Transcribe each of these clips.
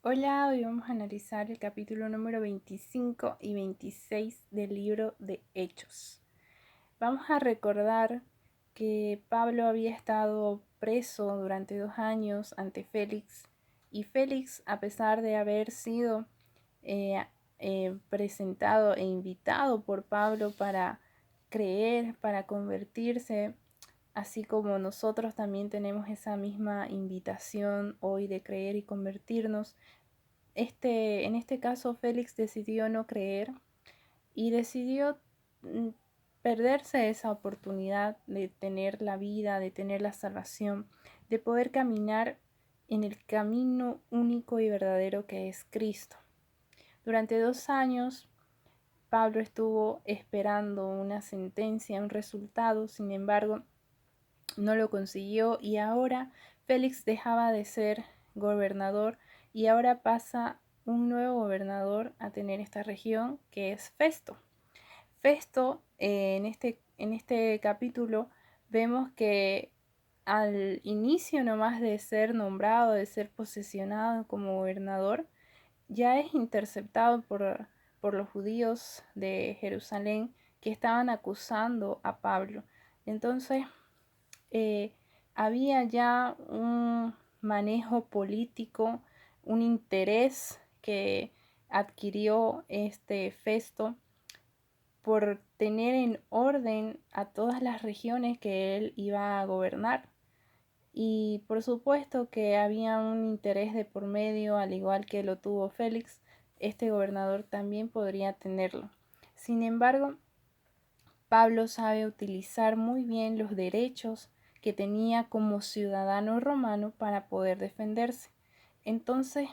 Hola, hoy vamos a analizar el capítulo número 25 y 26 del libro de Hechos. Vamos a recordar que Pablo había estado preso durante 2 años ante Félix, y Félix, a pesar de haber sido eh, presentado e invitado por Pablo para creer, para convertirse, así como nosotros también tenemos esa misma invitación hoy de creer y convertirnos. En este caso, Félix decidió no creer y decidió mm, perderse esa oportunidad de tener la vida, de tener la salvación, de poder caminar en el camino único y verdadero que es Cristo. Durante 2 años, Pablo estuvo esperando una sentencia, un resultado. Sin embargo, no lo consiguió, y ahora Félix dejaba de ser gobernador y ahora pasa un nuevo gobernador a tener esta región, que es Festo. Festo, en este capítulo vemos que al inicio nomás de ser nombrado, de ser posesionado como gobernador, ya es interceptado por los judíos de Jerusalén, que estaban acusando a Pablo. Entonces, eh, había ya un manejo político, un interés que adquirió este Festo por tener en orden a todas las regiones que él iba a gobernar. Y por supuesto que había un interés de por medio, al igual que lo tuvo Félix, este gobernador también podría tenerlo. Sin embargo, Pablo sabe utilizar muy bien los derechos que tenía como ciudadano romano para poder defenderse. Entonces,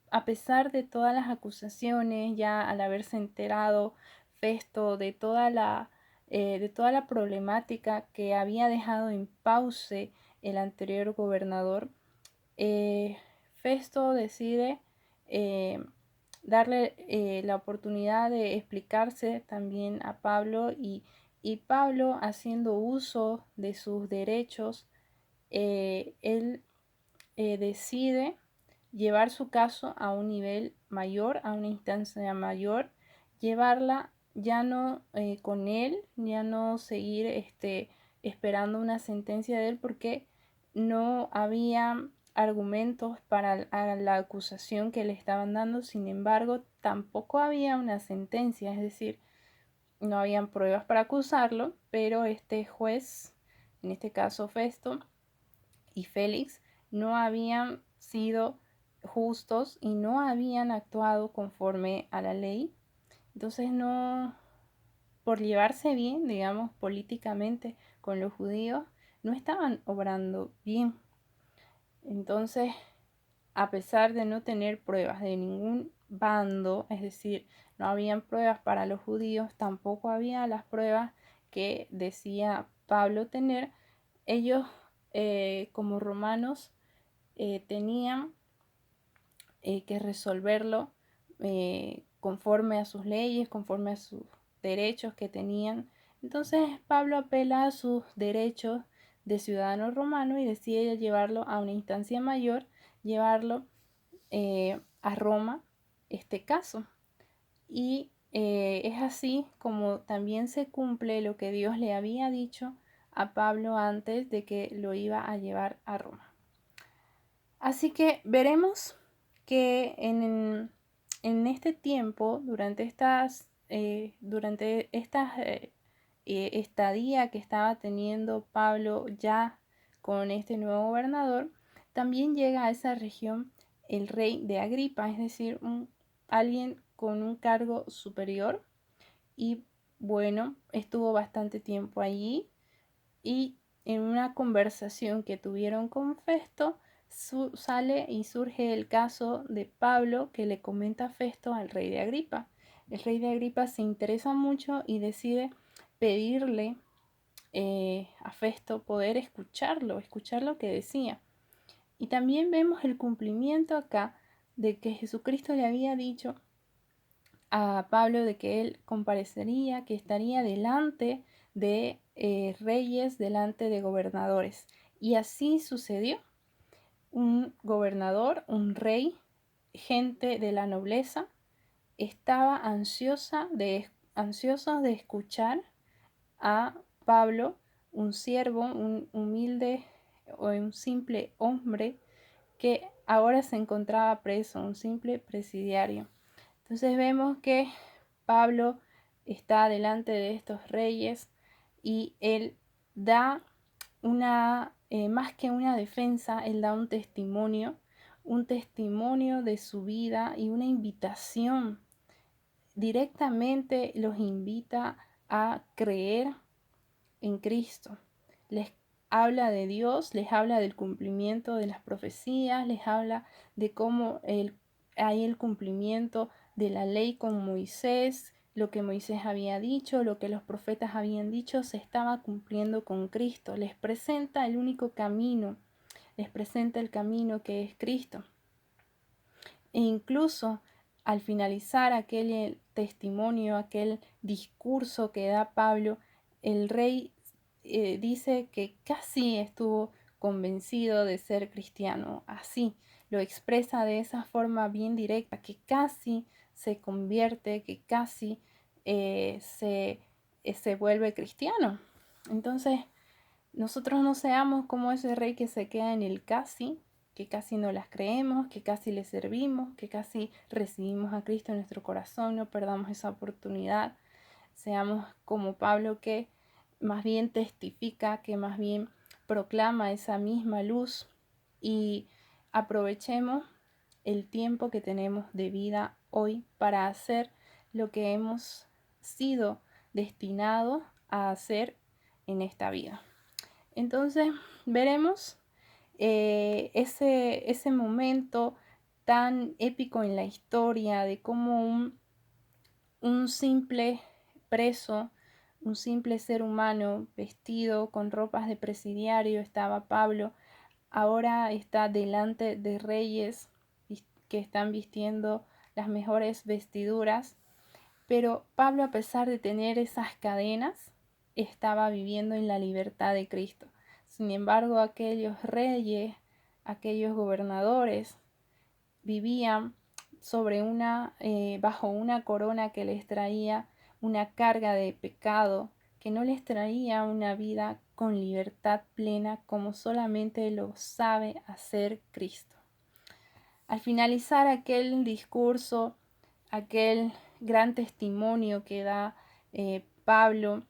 a pesar de todas las acusaciones, ya al haberse enterado Festo de toda la problemática que había dejado en pauce el anterior gobernador, eh, Festo decide eh, darle la oportunidad de explicarse también a Pablo, y Pablo, haciendo uso de sus derechos, él decide llevar su caso a un nivel mayor, a una instancia mayor, llevarla ya no con él, ya no seguir esperando una sentencia de él, porque no había argumentos para la acusación que le estaban dando. Sin embargo, tampoco había una sentencia, es decir, no habían pruebas para acusarlo, pero este juez, en este caso Festo y Félix, no habían sido justos y no habían actuado conforme a la ley. Entonces, no, por llevarse bien, digamos, políticamente con los judíos, no estaban obrando bien. Entonces, a pesar de no tener pruebas de ningún bando, es decir, no habían pruebas para los judíos, tampoco había las pruebas que decía Pablo tener, ellos como romanos tenían que resolverlo conforme a sus leyes, conforme a sus derechos que tenían. Entonces Pablo apela a sus derechos de ciudadano romano y decide llevarlo a una instancia mayor, llevarlo a Roma, este caso. Y es así como también se cumple lo que Dios le había dicho a Pablo antes de que lo iba a llevar a Roma. Así que veremos que en este tiempo, durante esta estadía que estaba teniendo Pablo ya con este nuevo gobernador, también llega a esa región el rey de Agripa, es decir, alguien con un cargo superior. Y bueno, estuvo bastante tiempo allí, y en una conversación que tuvieron con Festo, sale y surge el caso de Pablo, que le comenta Festo al rey de Agripa. El rey de Agripa se interesa mucho y decide pedirle a Festo poder escuchar lo que decía. Y también vemos el cumplimiento acá de que Jesucristo le había dicho a Pablo de que él comparecería, que estaría delante de reyes, delante de gobernadores. Y así sucedió. Un gobernador, un rey, gente de la nobleza estaba ansiosos de escuchar a Pablo, un siervo, un humilde o un simple hombre que ahora se encontraba preso, un simple presidiario. Entonces vemos que Pablo está delante de estos reyes y él da más que una defensa, él da un testimonio de su vida y una invitación. Directamente los invita a creer en Cristo. Les habla de Dios, les habla del cumplimiento de las profecías, les habla de cómo hay el cumplimiento de la ley con Moisés, lo que Moisés había dicho, lo que los profetas habían dicho, se estaba cumpliendo con Cristo. Les presenta el único camino, les presenta el camino que es Cristo. E incluso al finalizar aquel testimonio, aquel discurso que da Pablo, el rey dice que casi estuvo convencido de ser cristiano. Así lo expresa de esa forma bien directa, que casi se convierte, que casi se vuelve cristiano. Entonces, nosotros no seamos como ese rey que se queda en el casi, que casi no las creemos, que casi le servimos, que casi recibimos a Cristo en nuestro corazón, no perdamos esa oportunidad. Seamos como Pablo, que más bien testifica, que más bien proclama esa misma luz, y aprovechemos el tiempo que tenemos de vida hoy para hacer lo que hemos sido destinados a hacer en esta vida. Entonces veremos ese momento tan épico en la historia de cómo un simple preso, un simple ser humano vestido con ropas de presidiario, estaba Pablo, ahora está delante de reyes que están vistiendo las mejores vestiduras, pero Pablo, a pesar de tener esas cadenas, estaba viviendo en la libertad de Cristo. Sin embargo, aquellos reyes, aquellos gobernadores, vivían bajo una corona que les traía una carga de pecado, que no les traía una vida con libertad plena como solamente lo sabe hacer Cristo. Al finalizar aquel discurso, aquel gran testimonio que da Pablo,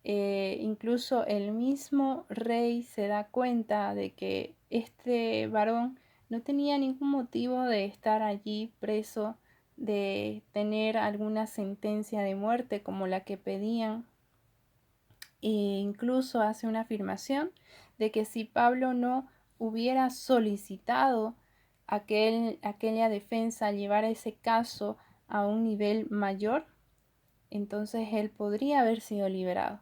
incluso el mismo rey se da cuenta de que este varón no tenía ningún motivo de estar allí preso, de tener alguna sentencia de muerte como la que pedían. E incluso hace una afirmación de que si Pablo no hubiera solicitado aquella defensa, llevar ese caso a un nivel mayor, entonces él podría haber sido liberado.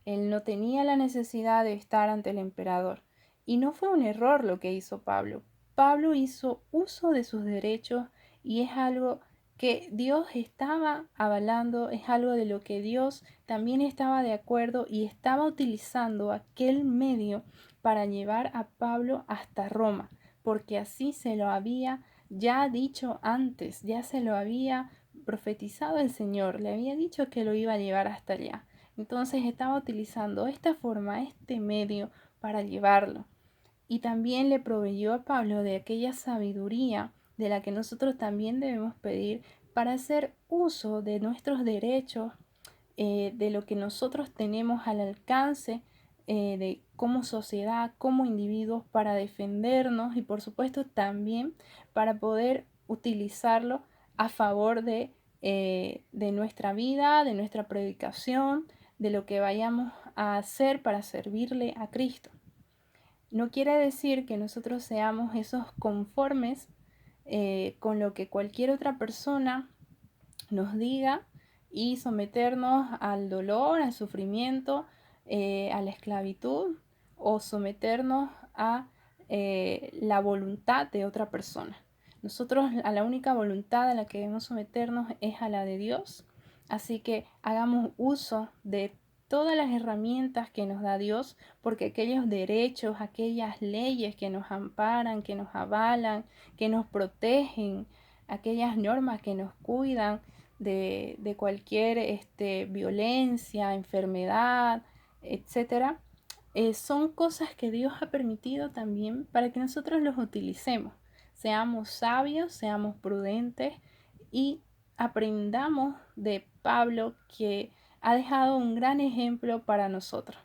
Él no tenía la necesidad de estar ante el emperador. Y no fue un error lo que hizo Pablo. Pablo hizo uso de sus derechos y es algo que Dios estaba avalando, es algo de lo que Dios también estaba de acuerdo y estaba utilizando aquel medio para llevar a Pablo hasta Roma, porque así se lo había ya dicho antes, ya se lo había profetizado el Señor, le había dicho que lo iba a llevar hasta allá. Entonces estaba utilizando esta forma, este medio para llevarlo. Y también le proveyó a Pablo de aquella sabiduría de la que nosotros también debemos pedir para hacer uso de nuestros derechos, de lo que nosotros tenemos al alcance, de como sociedad, como individuos, para defendernos y por supuesto también para poder utilizarlo a favor de nuestra vida, de nuestra predicación, de lo que vayamos a hacer para servirle a Cristo. No quiere decir que nosotros seamos esos conformes con lo que cualquier otra persona nos diga y someternos al dolor, al sufrimiento, a la esclavitud, o someternos a la voluntad de otra persona. Nosotros a la única voluntad a la que debemos someternos es a la de Dios. Así que hagamos uso de todas las herramientas que nos da Dios, porque aquellos derechos, aquellas leyes que nos amparan, que nos avalan, que nos protegen, aquellas normas que nos cuidan de cualquier violencia, enfermedad, etcétera, son cosas que Dios ha permitido también para que nosotros los utilicemos. Seamos sabios, seamos prudentes y aprendamos de Pablo, que ha dejado un gran ejemplo para nosotros.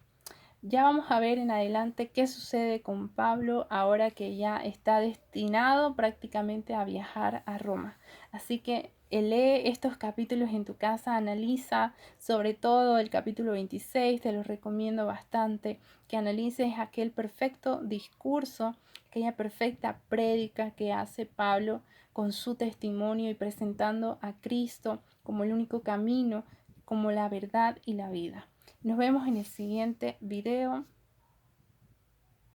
Ya vamos a ver en adelante qué sucede con Pablo ahora que ya está destinado prácticamente a viajar a Roma. Así que lee estos capítulos en tu casa, analiza sobre todo el capítulo 26, te lo recomiendo bastante, que analices aquel perfecto discurso, aquella perfecta prédica que hace Pablo con su testimonio y presentando a Cristo como el único camino, como la verdad y la vida. Nos vemos en el siguiente video.